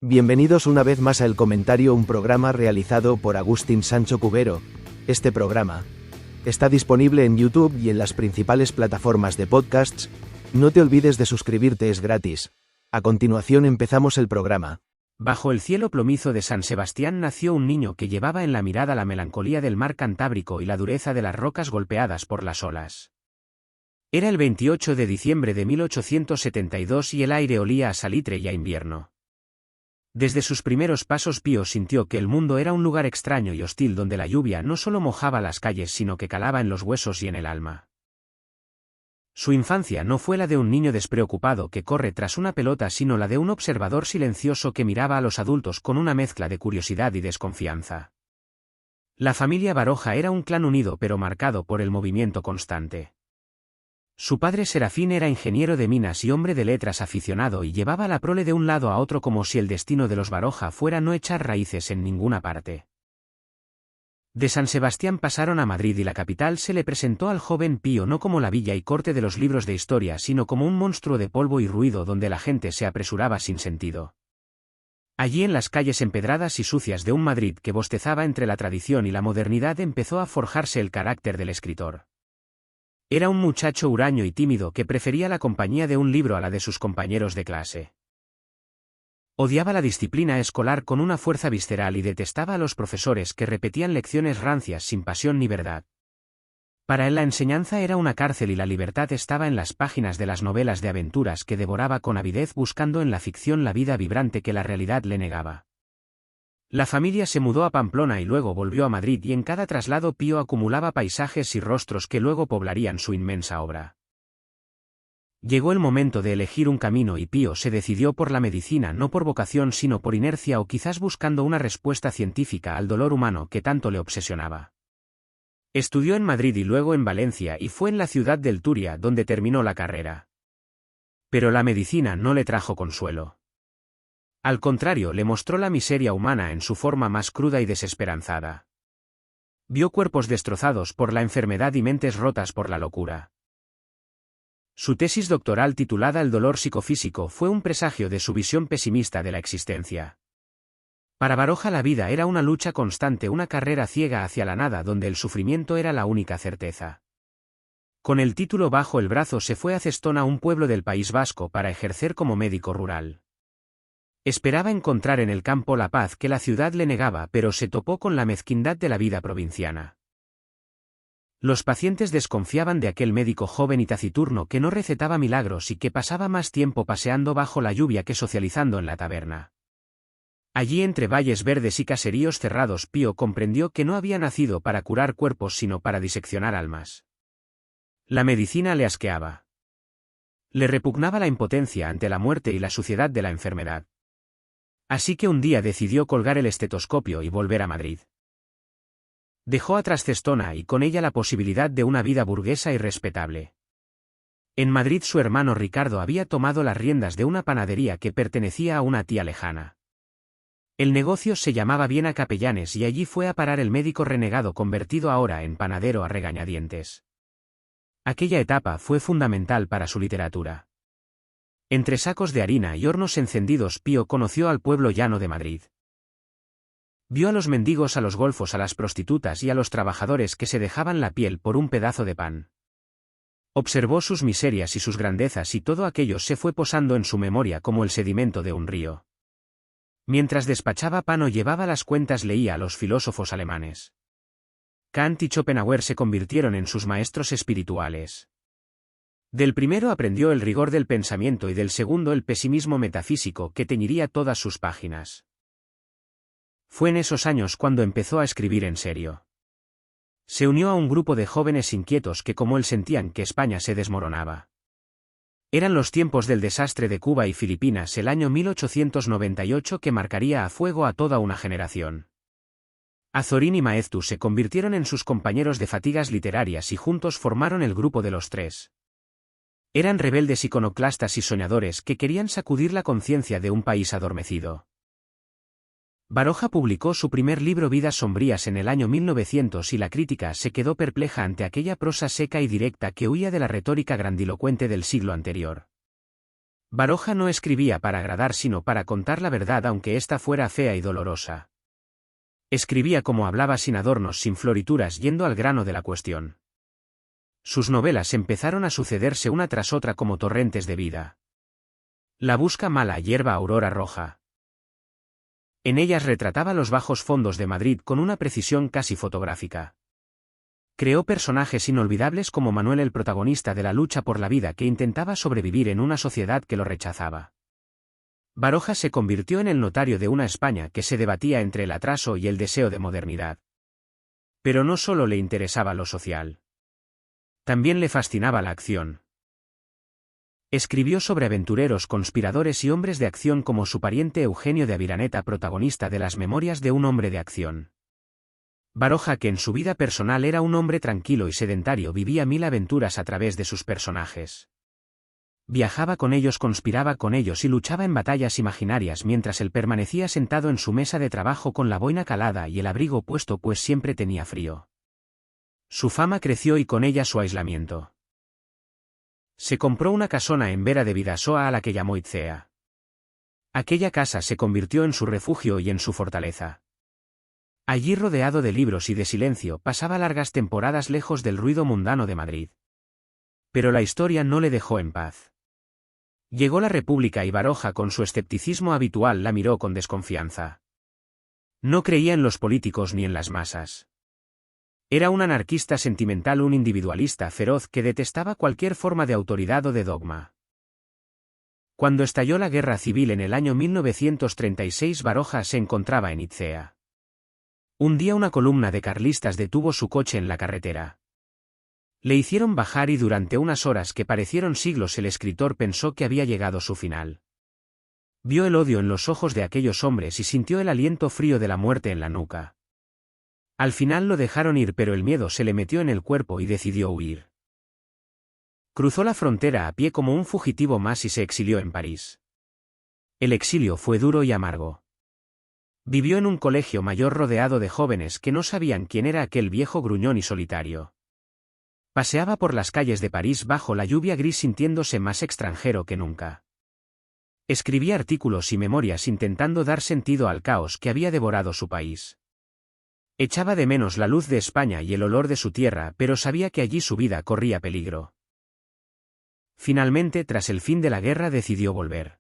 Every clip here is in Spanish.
Bienvenidos una vez más a El Comentario, un programa realizado por Agustín Sancho Cubero. Este programa está disponible en YouTube y en las principales plataformas de podcasts. No te olvides de suscribirte, es gratis. A continuación empezamos el programa. Bajo el cielo plomizo de San Sebastián nació un niño que llevaba en la mirada la melancolía del mar Cantábrico y la dureza de las rocas golpeadas por las olas. Era el 28 de diciembre de 1872 y el aire olía a salitre y a invierno. Desde sus primeros pasos Pío sintió que el mundo era un lugar extraño y hostil donde la lluvia no solo mojaba las calles sino que calaba en los huesos y en el alma. Su infancia no fue la de un niño despreocupado que corre tras una pelota sino la de un observador silencioso que miraba a los adultos con una mezcla de curiosidad y desconfianza. La familia Baroja era un clan unido pero marcado por el movimiento constante. Su padre Serafín era ingeniero de minas y hombre de letras aficionado y llevaba la prole de un lado a otro como si el destino de los Baroja fuera no echar raíces en ninguna parte. De San Sebastián pasaron a Madrid y la capital se le presentó al joven Pío no como la villa y corte de los libros de historia sino como un monstruo de polvo y ruido donde la gente se apresuraba sin sentido. Allí en las calles empedradas y sucias de un Madrid que bostezaba entre la tradición y la modernidad empezó a forjarse el carácter del escritor. Era un muchacho huraño y tímido que prefería la compañía de un libro a la de sus compañeros de clase. Odiaba la disciplina escolar con una fuerza visceral y detestaba a los profesores que repetían lecciones rancias sin pasión ni verdad. Para él la enseñanza era una cárcel y la libertad estaba en las páginas de las novelas de aventuras que devoraba con avidez buscando en la ficción la vida vibrante que la realidad le negaba. La familia se mudó a Pamplona y luego volvió a Madrid y en cada traslado Pío acumulaba paisajes y rostros que luego poblarían su inmensa obra. Llegó el momento de elegir un camino y Pío se decidió por la medicina no por vocación sino por inercia o quizás buscando una respuesta científica al dolor humano que tanto le obsesionaba. Estudió en Madrid y luego en Valencia y fue en la ciudad del Turia donde terminó la carrera. Pero la medicina no le trajo consuelo. Al contrario, le mostró la miseria humana en su forma más cruda y desesperanzada. Vio cuerpos destrozados por la enfermedad y mentes rotas por la locura. Su tesis doctoral titulada El dolor psicofísico fue un presagio de su visión pesimista de la existencia. Para Baroja la vida era una lucha constante, una carrera ciega hacia la nada donde el sufrimiento era la única certeza. Con el título bajo el brazo se fue a Cestona, un pueblo del País Vasco, para ejercer como médico rural. Esperaba encontrar en el campo la paz que la ciudad le negaba, pero se topó con la mezquindad de la vida provinciana. Los pacientes desconfiaban de aquel médico joven y taciturno que no recetaba milagros y que pasaba más tiempo paseando bajo la lluvia que socializando en la taberna. Allí entre valles verdes y caseríos cerrados Pío comprendió que no había nacido para curar cuerpos sino para diseccionar almas. La medicina le asqueaba. Le repugnaba la impotencia ante la muerte y la suciedad de la enfermedad. Así que un día decidió colgar el estetoscopio y volver a Madrid. Dejó atrás Cestona y con ella la posibilidad de una vida burguesa y respetable. En Madrid su hermano Ricardo había tomado las riendas de una panadería que pertenecía a una tía lejana. El negocio se llamaba Viena Capellanes y allí fue a parar el médico renegado convertido ahora en panadero a regañadientes. Aquella etapa fue fundamental para su literatura. Entre sacos de harina y hornos encendidos Pío conoció al pueblo llano de Madrid. Vio a los mendigos, a los golfos, a las prostitutas y a los trabajadores que se dejaban la piel por un pedazo de pan. Observó sus miserias y sus grandezas y todo aquello se fue posando en su memoria como el sedimento de un río. Mientras despachaba pan o llevaba las cuentas leía a los filósofos alemanes. Kant y Schopenhauer se convirtieron en sus maestros espirituales. Del primero aprendió el rigor del pensamiento y del segundo el pesimismo metafísico que teñiría todas sus páginas. Fue en esos años cuando empezó a escribir en serio. Se unió a un grupo de jóvenes inquietos que como él sentían que España se desmoronaba. Eran los tiempos del desastre de Cuba y Filipinas, el año 1898 que marcaría a fuego a toda una generación. Azorín y Maeztu se convirtieron en sus compañeros de fatigas literarias y juntos formaron el grupo de los tres. Eran rebeldes iconoclastas y soñadores que querían sacudir la conciencia de un país adormecido. Baroja publicó su primer libro Vidas sombrías en el año 1900 y la crítica se quedó perpleja ante aquella prosa seca y directa que huía de la retórica grandilocuente del siglo anterior. Baroja no escribía para agradar sino para contar la verdad aunque ésta fuera fea y dolorosa. Escribía como hablaba sin adornos, sin florituras, yendo al grano de la cuestión. Sus novelas empezaron a sucederse una tras otra como torrentes de vida. La busca mala hierba aurora roja. En ellas retrataba los bajos fondos de Madrid con una precisión casi fotográfica. Creó personajes inolvidables como Manuel, el protagonista de la lucha por la vida que intentaba sobrevivir en una sociedad que lo rechazaba. Baroja se convirtió en el notario de una España que se debatía entre el atraso y el deseo de modernidad. Pero no solo le interesaba lo social. También le fascinaba la acción. Escribió sobre aventureros, conspiradores y hombres de acción como su pariente Eugenio de Aviraneta, protagonista de las Memorias de un hombre de acción. Baroja, que en su vida personal era un hombre tranquilo y sedentario, vivía mil aventuras a través de sus personajes. Viajaba con ellos, conspiraba con ellos y luchaba en batallas imaginarias mientras él permanecía sentado en su mesa de trabajo con la boina calada y el abrigo puesto pues siempre tenía frío. Su fama creció y con ella su aislamiento. Se compró una casona en Vera de Bidasoa a la que llamó Itzea. Aquella casa se convirtió en su refugio y en su fortaleza. Allí, rodeado de libros y de silencio, pasaba largas temporadas lejos del ruido mundano de Madrid. Pero la historia no le dejó en paz. Llegó la República y Baroja, con su escepticismo habitual, la miró con desconfianza. No creía en los políticos ni en las masas. Era un anarquista sentimental, un individualista feroz que detestaba cualquier forma de autoridad o de dogma. Cuando estalló la guerra civil en el año 1936, Baroja se encontraba en Itzea. Un día una columna de carlistas detuvo su coche en la carretera. Le hicieron bajar y durante unas horas que parecieron siglos el escritor pensó que había llegado su final. Vio el odio en los ojos de aquellos hombres y sintió el aliento frío de la muerte en la nuca. Al final lo dejaron ir, pero el miedo se le metió en el cuerpo y decidió huir. Cruzó la frontera a pie como un fugitivo más y se exilió en París. El exilio fue duro y amargo. Vivió en un colegio mayor rodeado de jóvenes que no sabían quién era aquel viejo gruñón y solitario. Paseaba por las calles de París bajo la lluvia gris sintiéndose más extranjero que nunca. Escribía artículos y memorias intentando dar sentido al caos que había devorado su país. Echaba de menos la luz de España y el olor de su tierra, pero sabía que allí su vida corría peligro. Finalmente, tras el fin de la guerra, decidió volver.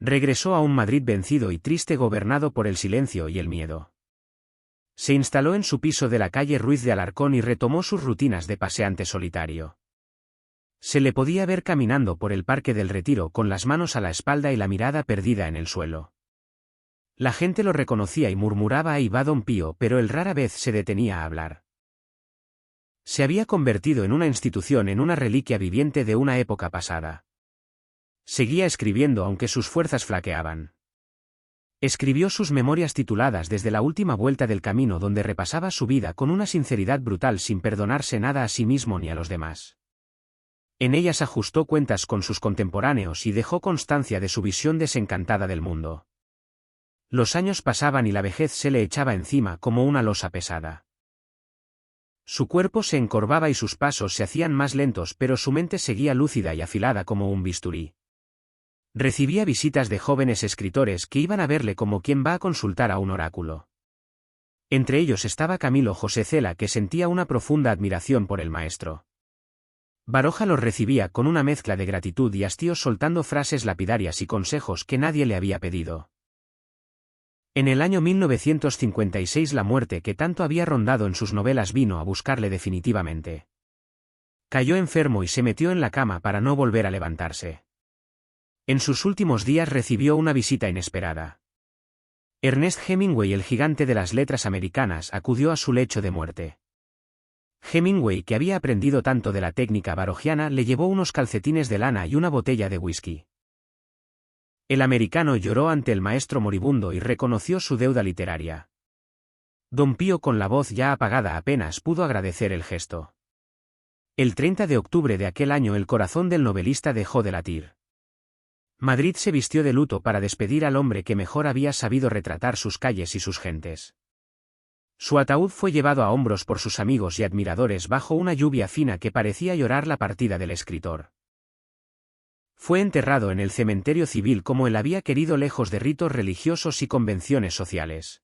Regresó a un Madrid vencido y triste, gobernado por el silencio y el miedo. Se instaló en su piso de la calle Ruiz de Alarcón y retomó sus rutinas de paseante solitario. Se le podía ver caminando por el Parque del Retiro con las manos a la espalda y la mirada perdida en el suelo. La gente lo reconocía y murmuraba "Ahí va Don Pío", pero él rara vez se detenía a hablar. Se había convertido en una institución, en una reliquia viviente de una época pasada. Seguía escribiendo aunque sus fuerzas flaqueaban. Escribió sus memorias tituladas Desde la última vuelta del camino, donde repasaba su vida con una sinceridad brutal sin perdonarse nada a sí mismo ni a los demás. En ellas ajustó cuentas con sus contemporáneos y dejó constancia de su visión desencantada del mundo. Los años pasaban y la vejez se le echaba encima como una losa pesada. Su cuerpo se encorvaba y sus pasos se hacían más lentos, pero su mente seguía lúcida y afilada como un bisturí. Recibía visitas de jóvenes escritores que iban a verle como quien va a consultar a un oráculo. Entre ellos estaba Camilo José Cela, que sentía una profunda admiración por el maestro. Baroja los recibía con una mezcla de gratitud y hastío, soltando frases lapidarias y consejos que nadie le había pedido. En el año 1956 la muerte que tanto había rondado en sus novelas vino a buscarle definitivamente. Cayó enfermo y se metió en la cama para no volver a levantarse. En sus últimos días recibió una visita inesperada. Ernest Hemingway, el gigante de las letras americanas, acudió a su lecho de muerte. Hemingway, que había aprendido tanto de la técnica barojiana, le llevó unos calcetines de lana y una botella de whisky. El americano lloró ante el maestro moribundo y reconoció su deuda literaria. Don Pío, con la voz ya apagada, apenas pudo agradecer el gesto. El 30 de octubre de aquel año el corazón del novelista dejó de latir. Madrid se vistió de luto para despedir al hombre que mejor había sabido retratar sus calles y sus gentes. Su ataúd fue llevado a hombros por sus amigos y admiradores bajo una lluvia fina que parecía llorar la partida del escritor. Fue enterrado en el cementerio civil como él había querido, lejos de ritos religiosos y convenciones sociales.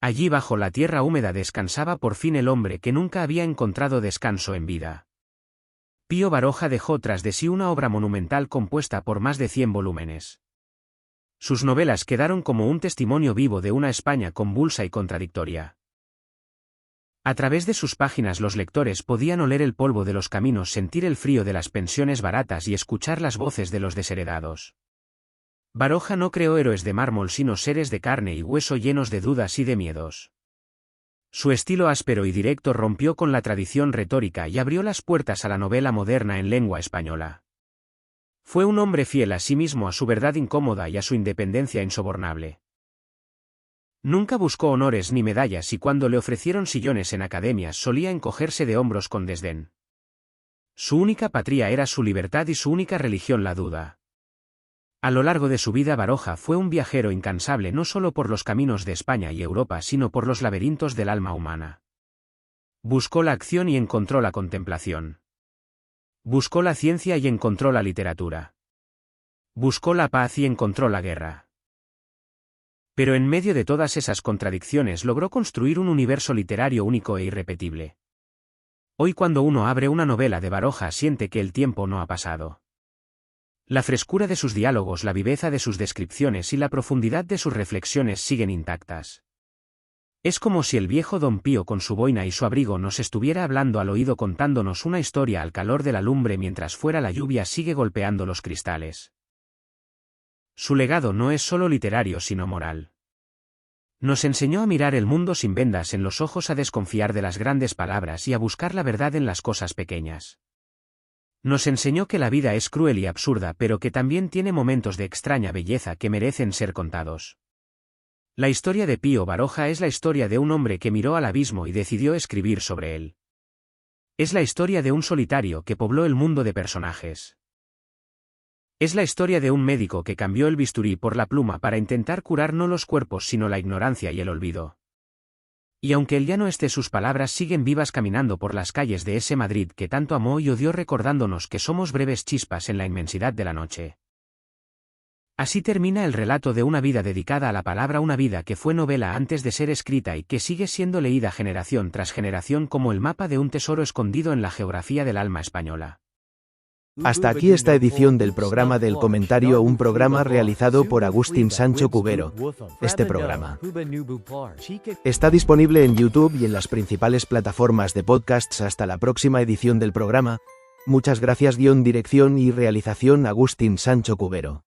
Allí bajo la tierra húmeda descansaba por fin el hombre que nunca había encontrado descanso en vida. Pío Baroja dejó tras de sí una obra monumental compuesta por más de 100 volúmenes. Sus novelas quedaron como un testimonio vivo de una España convulsa y contradictoria. A través de sus páginas los lectores podían oler el polvo de los caminos, sentir el frío de las pensiones baratas y escuchar las voces de los desheredados. Baroja no creó héroes de mármol sino seres de carne y hueso llenos de dudas y de miedos. Su estilo áspero y directo rompió con la tradición retórica y abrió las puertas a la novela moderna en lengua española. Fue un hombre fiel a sí mismo, a su verdad incómoda y a su independencia insobornable. Nunca buscó honores ni medallas y cuando le ofrecieron sillones en academias solía encogerse de hombros con desdén. Su única patria era su libertad y su única religión la duda. A lo largo de su vida Baroja fue un viajero incansable no solo por los caminos de España y Europa sino por los laberintos del alma humana. Buscó la acción y encontró la contemplación. Buscó la ciencia y encontró la literatura. Buscó la paz y encontró la guerra. Pero en medio de todas esas contradicciones logró construir un universo literario único e irrepetible. Hoy cuando uno abre una novela de Baroja siente que el tiempo no ha pasado. La frescura de sus diálogos, la viveza de sus descripciones y la profundidad de sus reflexiones siguen intactas. Es como si el viejo Don Pío con su boina y su abrigo nos estuviera hablando al oído, contándonos una historia al calor de la lumbre mientras fuera la lluvia sigue golpeando los cristales. Su legado no es solo literario sino moral. Nos enseñó a mirar el mundo sin vendas en los ojos, a desconfiar de las grandes palabras y a buscar la verdad en las cosas pequeñas. Nos enseñó que la vida es cruel y absurda, pero que también tiene momentos de extraña belleza que merecen ser contados. La historia de Pío Baroja es la historia de un hombre que miró al abismo y decidió escribir sobre él. Es la historia de un solitario que pobló el mundo de personajes. Es la historia de un médico que cambió el bisturí por la pluma para intentar curar no los cuerpos sino la ignorancia y el olvido. Y aunque él ya no esté, sus palabras siguen vivas caminando por las calles de ese Madrid que tanto amó y odió, recordándonos que somos breves chispas en la inmensidad de la noche. Así termina el relato de una vida dedicada a la palabra, una vida que fue novela antes de ser escrita y que sigue siendo leída generación tras generación como el mapa de un tesoro escondido en la geografía del alma española. Hasta aquí esta edición del programa del comentario, un programa realizado por Agustín Sancho Cubero. Este programa está disponible en YouTube y en las principales plataformas de podcasts. Hasta la próxima edición del programa. Muchas gracias. Dirección y realización Agustín Sancho Cubero.